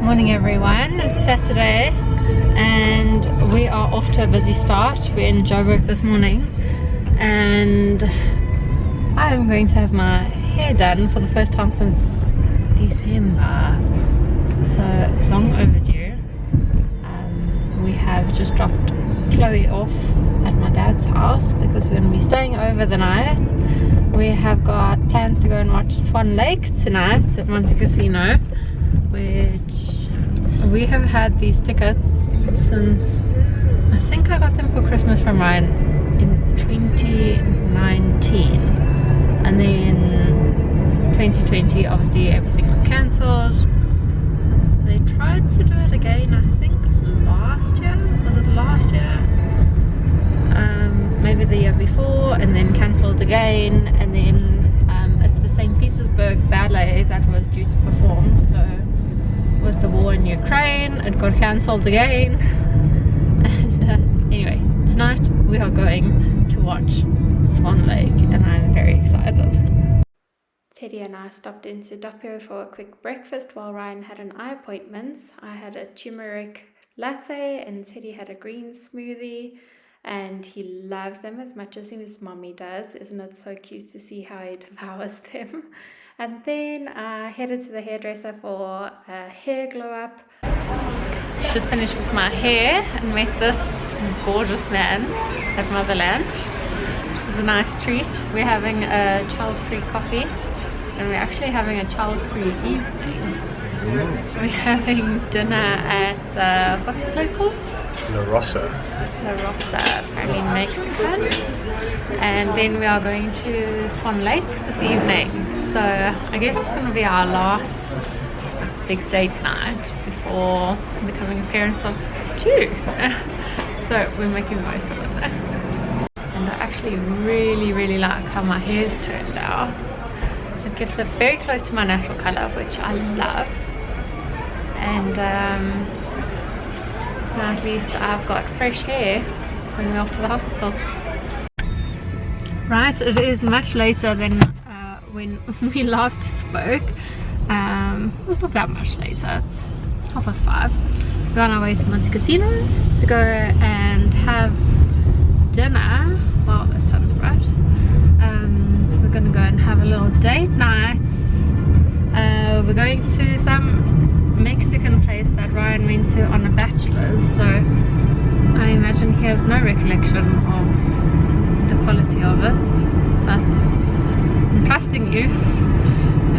Morning everyone, it's Saturday and we are off to a busy start. We're in Joburg this morning and I'm going to have my hair done for the first time since December, so long overdue. We have just dropped Chloe off at my dad's house because we're going to be staying over the night. We have got plans to go and watch Swan Lake tonight at Monte Casino, which we have had these tickets since I think I got them for Christmas from Ryan in 2019, and then 2020 obviously everything was cancelled. They tried to do it again, I think last year, was it last year? Maybe the year before, and then cancelled again, and then it's the St. Petersburg ballet that was due to perform, so with the war in Ukraine it got cancelled again. And anyway, tonight we are going to watch Swan Lake and I'm very excited. Teddy and I stopped into Doppio for a quick breakfast while Ryan had an eye appointment. I had a turmeric latte and Teddy had a green smoothie, and he loves them as much as his mommy does. Isn't it so cute to see how he devours them? And then I headed to the hairdresser for a hair glow up. Just finished with my hair and met this gorgeous man at Motherland. It's a nice treat. We're having a child-free coffee and we're actually having a child-free evening. We're having dinner at, what's the place called? La Rosa, apparently Mexican, and then we are going to Swan Lake this evening. So I guess it's going to be our last big date night before becoming parents of two. So we're making the most of it. And I actually really like how my hair's turned out. It gets very close to my natural color, which I love. And now at least I've got fresh hair when we're off to the hospital. Right, it is much later than when we last spoke. It's not that much later, it's 5:30. We're on our way to Monte Casino to go and have dinner. Wow, the sun's bright. We're going to go and have a little date night. We're going to some Mexican place that Ryan went to on a bachelor's, so I imagine he has no recollection of the quality of it, but I'm trusting you.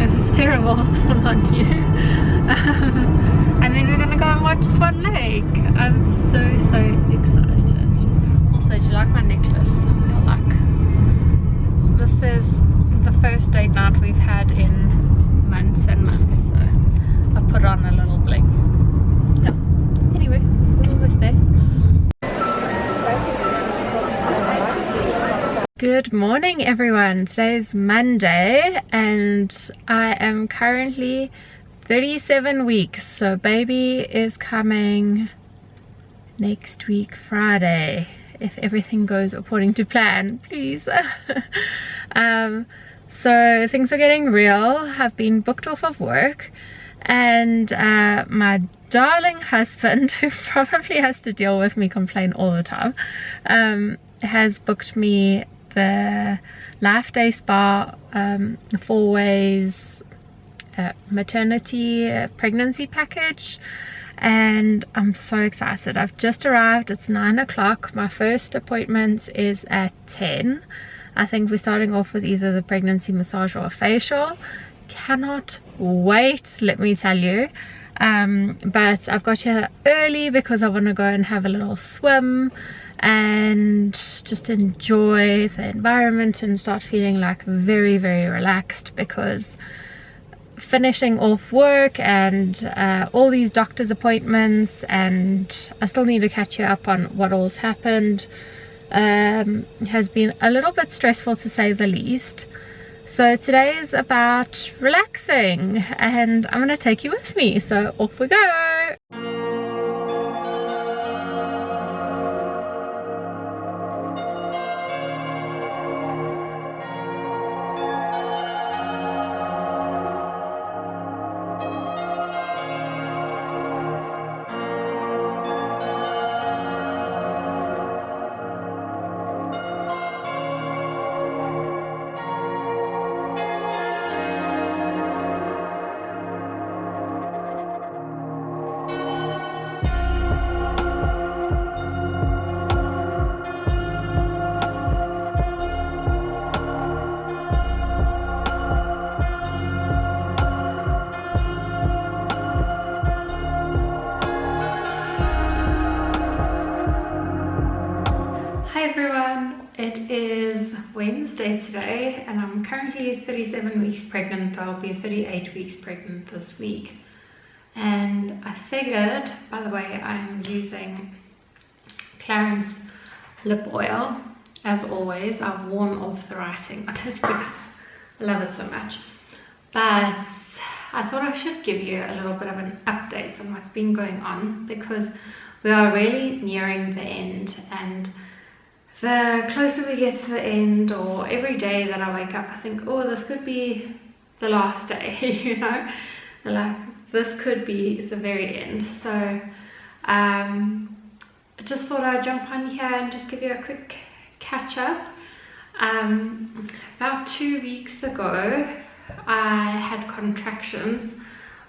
It was terrible, it's all on you. And then we're going to go and watch Swan Lake. I'm so excited. Also, do you like my necklace? I feel like this is the first date night we've had in months and months, so I put on a little bling. Yeah. Anyway, we'll almost there. Good morning everyone. Today is Monday and I am currently 37 weeks. So baby is coming next week Friday. If everything goes according to plan, please. So things are getting real. I've been booked off of work. And my darling husband, who probably has to deal with me complain all the time, has booked me the Life Day Spa 4 ways maternity pregnancy package, and I'm so excited. I've just arrived. It's 9 o'clock. My first appointment is at 10. I think we're starting off with either the pregnancy massage or a facial. Cannot wait, let me tell you. But I've got here early because I want to go and have a little swim and just enjoy the environment and start feeling like very relaxed, because finishing off work and all these doctor's appointments, and I still need to catch you up on what all's happened, has been a little bit stressful to say the least. So today is about relaxing and I'm going to take you with me, so off we go. Wednesday today, and I'm currently 37 weeks pregnant. I'll be 38 weeks pregnant this week. And I figured, by the way, I'm using Clarins lip oil. As always, I've worn off the writing on it because I love it so much. But I thought I should give you a little bit of an update on what's been going on, because we are really nearing the end, and the closer we get to the end, or every day that I wake up, I think, oh, this could be the last day, you know, like this could be the very end. So I just thought I'd jump on here and just give you a quick catch up. About 2 weeks ago, I had contractions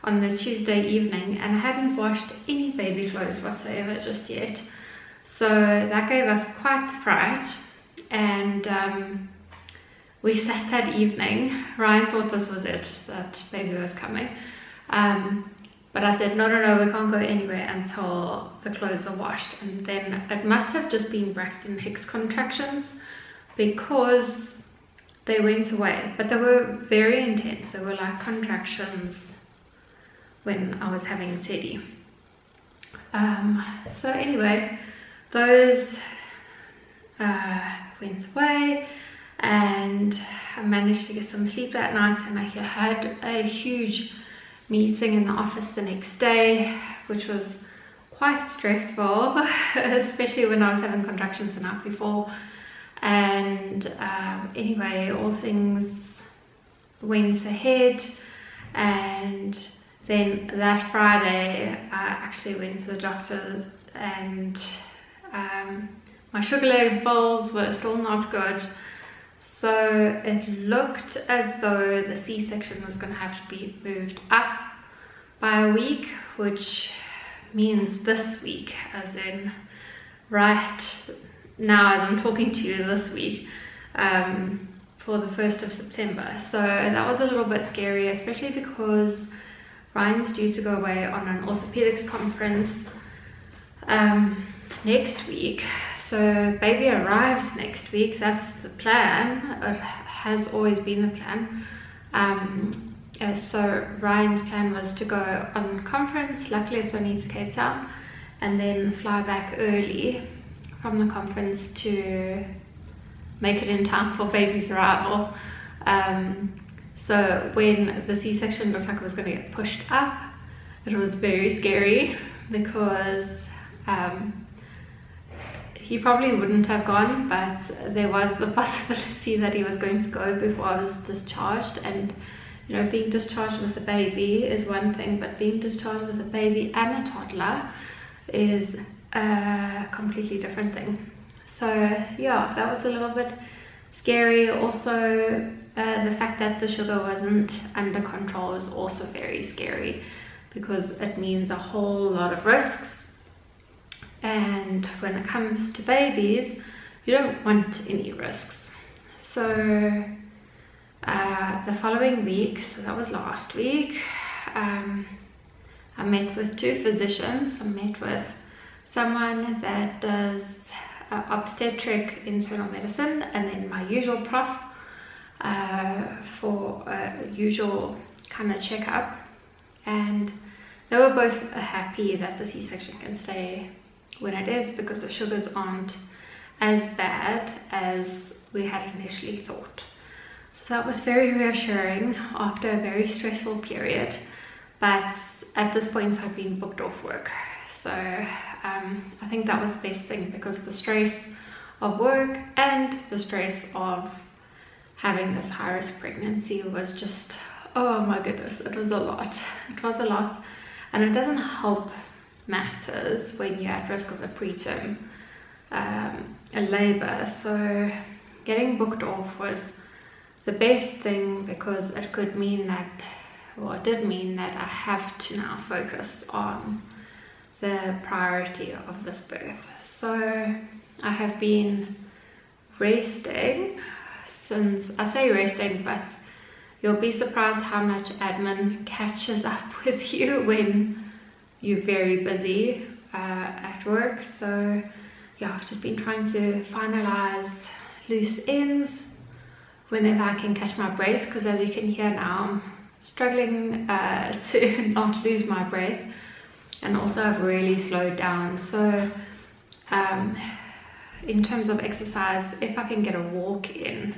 on the Tuesday evening, and I hadn't washed any baby clothes whatsoever just yet. So that gave us quite the fright, and we sat that evening. Ryan thought this was it, that baby was coming. But I said, no, we can't go anywhere until the clothes are washed. And then it must have just been Braxton Hicks contractions, because they went away. But they were very intense. They were like contractions when I was having Teddy. So anyway, those went away, and I managed to get some sleep that night, and I had a huge meeting in the office the next day, which was quite stressful, especially when I was having contractions the night before. And anyway, all things went ahead, and then that Friday I actually went to the doctor, and my sugar levels were still not good. So it looked as though the C-section was going to have to be moved up by a week, which means this week, as in right now as I'm talking to you this week, for the 1st of September. So that was a little bit scary, especially because Ryan's due to go away on an orthopedics conference next week. So baby arrives next week. That's the plan. It has always been the plan. So Ryan's plan was to go on conference. Luckily it's only to Cape Town, and then fly back early from the conference to make it in time for baby's arrival. So when the C-section looked like it was going to get pushed up, it was very scary, because he probably wouldn't have gone, but there was the possibility that he was going to go before I was discharged. And you know, being discharged with a baby is one thing, but being discharged with a baby and a toddler is a completely different thing. So yeah, that was a little bit scary. Also, the fact that the sugar wasn't under control is also very scary, because it means a whole lot of risks. And when it comes to babies, you don't want any risks. So the following week, so that was last week, I met with 2 physicians. I met with someone that does obstetric internal medicine, and then my usual prof for a usual kind of checkup. And they were both happy that the C-section can stay when it is, because the sugars aren't as bad as we had initially thought. So that was very reassuring after a very stressful period. But at this point I've been booked off work, so I think that was the best thing, because the stress of work and the stress of having this high-risk pregnancy was just, oh my goodness, it was a lot. It was a lot, and it doesn't help matters when you're at risk of a preterm labor. So getting booked off was the best thing, because it could mean that, well, it did mean that I have to now focus on the priority of this birth. So I have been resting since, I say resting, but you'll be surprised how much admin catches up with you when you're very busy at work. So yeah, I've just been trying to finalize loose ends whenever I can catch my breath, because as you can hear now, I'm struggling to not lose my breath, and also I've really slowed down. So in terms of exercise, if I can get a walk in,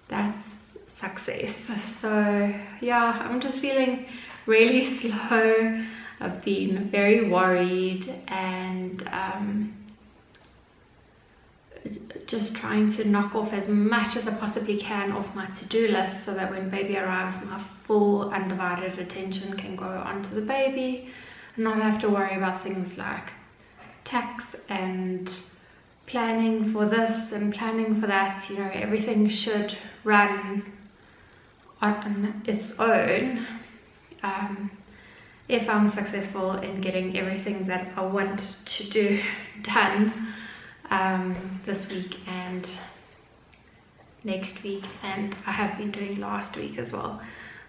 that's success. So yeah, I'm just feeling really slow. I've been very worried, and just trying to knock off as much as I possibly can off my to-do list, so that when baby arrives, my full undivided attention can go onto the baby and not have to worry about things like tax and planning for this and planning for that. You know, everything should run on its own if I'm successful in getting everything that I want to do done this week and next week, and I have been doing last week as well.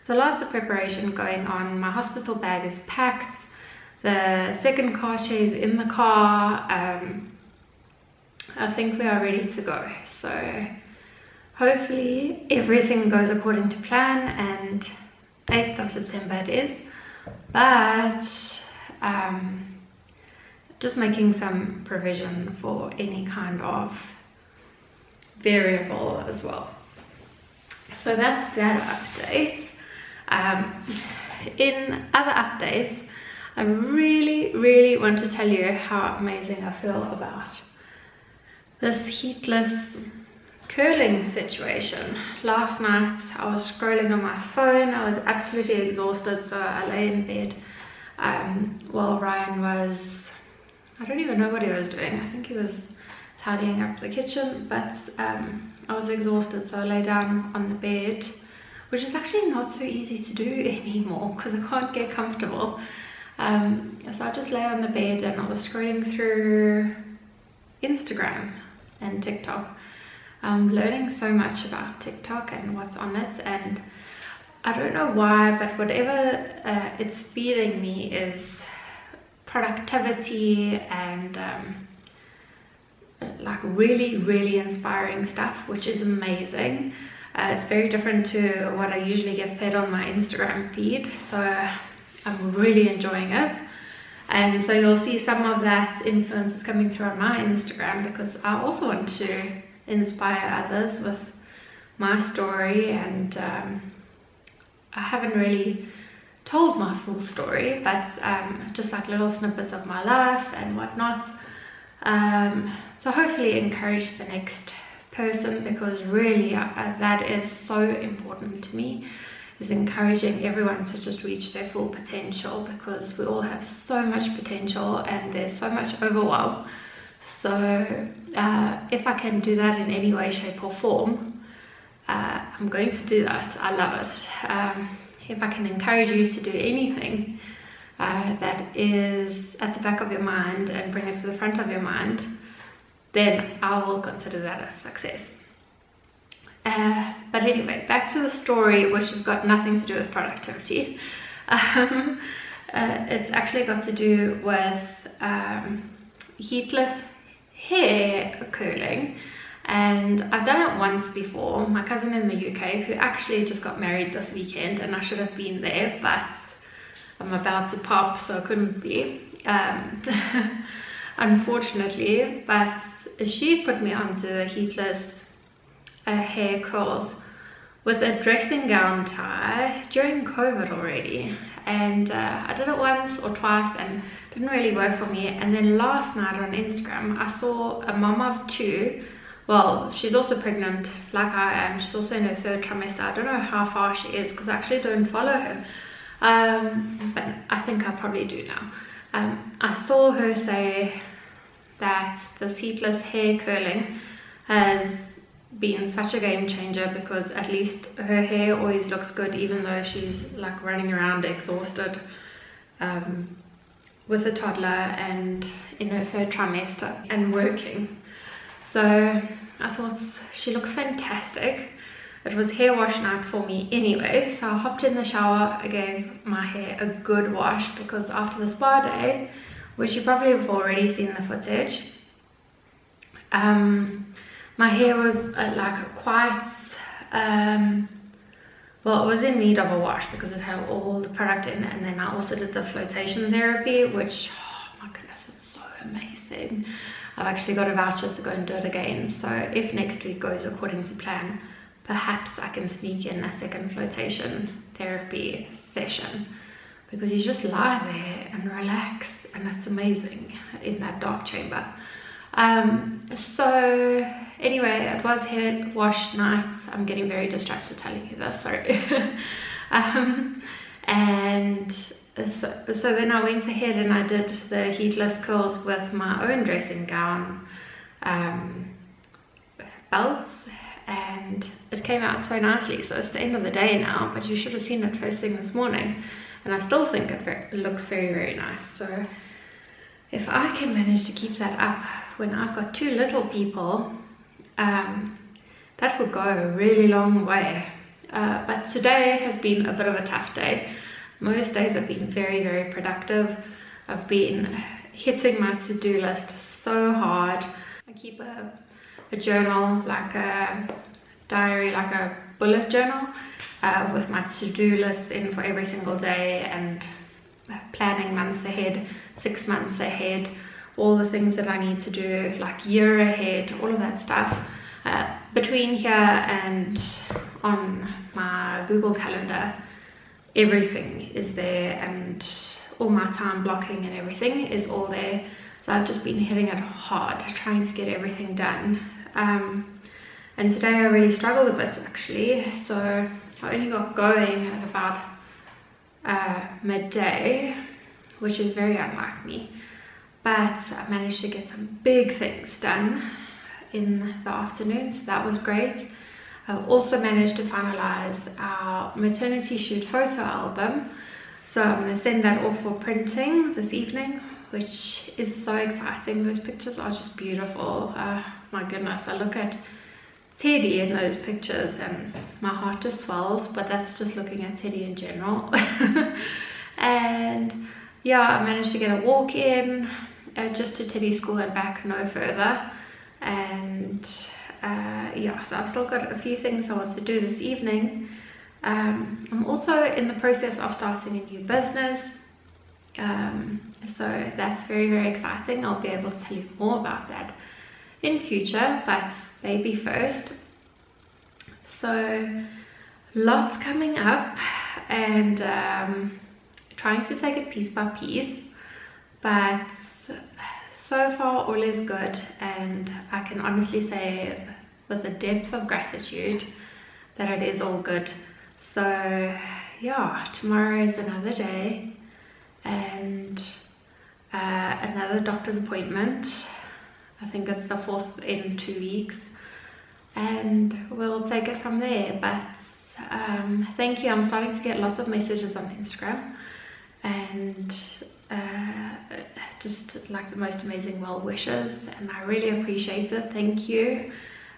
So lots of preparation going on. My hospital bag is packed, the second car chair is in the car. I think we are ready to go, so hopefully everything goes according to plan, and 8th of September it is. But just making some provision for any kind of variable as well. So that's that update. In other updates, I really want to tell you how amazing I feel about this heatless curling situation. Last night I was scrolling on my phone. I was absolutely exhausted, so I lay in bed while Ryan was, I don't even know what he was doing. I think he was tidying up the kitchen, but I was exhausted, so I lay down on the bed, which is actually not so easy to do anymore because I can't get comfortable. So I just lay on the bed and I was scrolling through Instagram and TikTok. I'm learning so much about TikTok and what's on it, and I don't know why, but whatever it's feeding me is productivity and like really inspiring stuff, which is amazing. It's very different to what I usually get fed on my Instagram feed, so I'm really enjoying it. And so you'll see some of that influence is coming through on my Instagram, because I also want to inspire others with my story, and I haven't really told my full story, but just like little snippets of my life and whatnot. So hopefully encourage the next person, because really that is so important to me, is encouraging everyone to just reach their full potential, because we all have so much potential and there's so much overwhelm. So if I can do that in any way, shape or form, I'm going to do that. I love it. If I can encourage you to do anything that is at the back of your mind and bring it to the front of your mind, then I will consider that a success. But anyway, back to the story, which has got nothing to do with productivity. It's actually got to do with heatless hair curling, and I've done it once before. My cousin in the UK, who actually just got married this weekend, and I should have been there, but I'm about to pop, so I couldn't be, unfortunately. But she put me onto the heatless hair curls with a dressing gown tie during COVID already, and I did it once or twice and didn't really work for me. And then last night on Instagram I saw a mom of two. Well, she's also pregnant like I am. She's also in her 3rd trimester. I don't know how far she is because I actually don't follow her, but I think I probably do now. I saw her say that this heatless hair curling has been such a game changer, because at least her hair always looks good even though she's like running around exhausted with a toddler and in her 3rd trimester and working. So I thought she looks fantastic. It was hair wash night for me anyway, so I hopped in the shower. I gave my hair a good wash, because after the spa day, which you probably have already seen the footage, my hair was like quite well, it was in need of a wash because it had all the product in it, and then I also did the flotation therapy, which, oh my goodness, it's so amazing. I've actually got a voucher to go and do it again, so if next week goes according to plan, perhaps I can sneak in a second flotation therapy session, because you just lie there and relax, and that's amazing in that dark chamber. So anyway, it was head wash nights. I'm getting very distracted telling you this, sorry. And so then I went ahead and I did the heatless curls with my own dressing gown belts, and it came out so nicely. So it's the end of the day now, but you should have seen it first thing this morning, and I still think it looks very, very nice. So if I can manage to keep that up when I've got two little people, that will go a really long way. But today has been a bit of a tough day. Most days have been very, very productive. I've been hitting my to-do list so hard. I keep a journal, like a diary, like a bullet journal, with my to-do lists in for every single day, and planning months ahead, 6 months ahead, all the things that I need to do, like year ahead, all of that stuff. Between here and on my Google Calendar, everything is there, and all my time blocking and everything is all there. So I've just been hitting it hard, trying to get everything done. And today I really struggled a bit actually, so I only got going at about midday, which is very unlike me, but I managed to get some big things done in the afternoon, so that was great. I've also managed to finalize our maternity shoot photo album, so I'm going to send that off for printing this evening, which is so exciting. Those pictures are just beautiful. My goodness, I look at Teddy in those pictures and my heart just swells, but that's just looking at Teddy in general. And yeah, I managed to get a walk in just to Teddy's school and back, no further. And yeah, so I've still got a few things I want to do this evening. I'm also in the process of starting a new business, so that's very, very exciting. I'll be able to tell you more about that in future, but baby first. So lots coming up, and trying to take it piece by piece, but so far all is good, and I can honestly say with a depth of gratitude that it is all good. So yeah, tomorrow is another day, and another doctor's appointment. I think it's the 4th in 2 weeks, and we'll take it from there. But thank you. I'm starting to get lots of messages on Instagram, and just like the most amazing well wishes, and I really appreciate it. Thank you.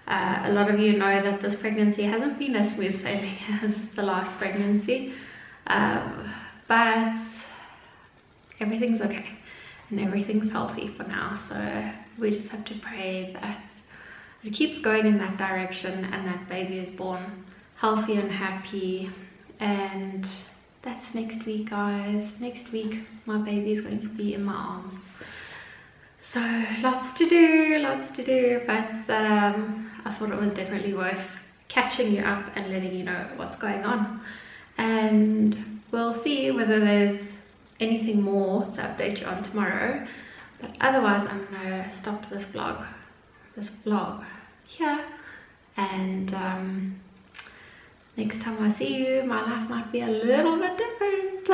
A lot of you know that this pregnancy hasn't been as smooth sailing as the last pregnancy, but everything's okay and everything's healthy for now, so we just have to pray that it keeps going in that direction and that baby is born healthy and happy. And that's next week, guys. Next week my baby is going to be in my arms, so lots to do, but I thought it was definitely worth catching you up and letting you know what's going on, and we'll see whether there's anything more to update you on tomorrow. But otherwise, I'm gonna stop this vlog here, and next time I see you, my life might be a little bit different.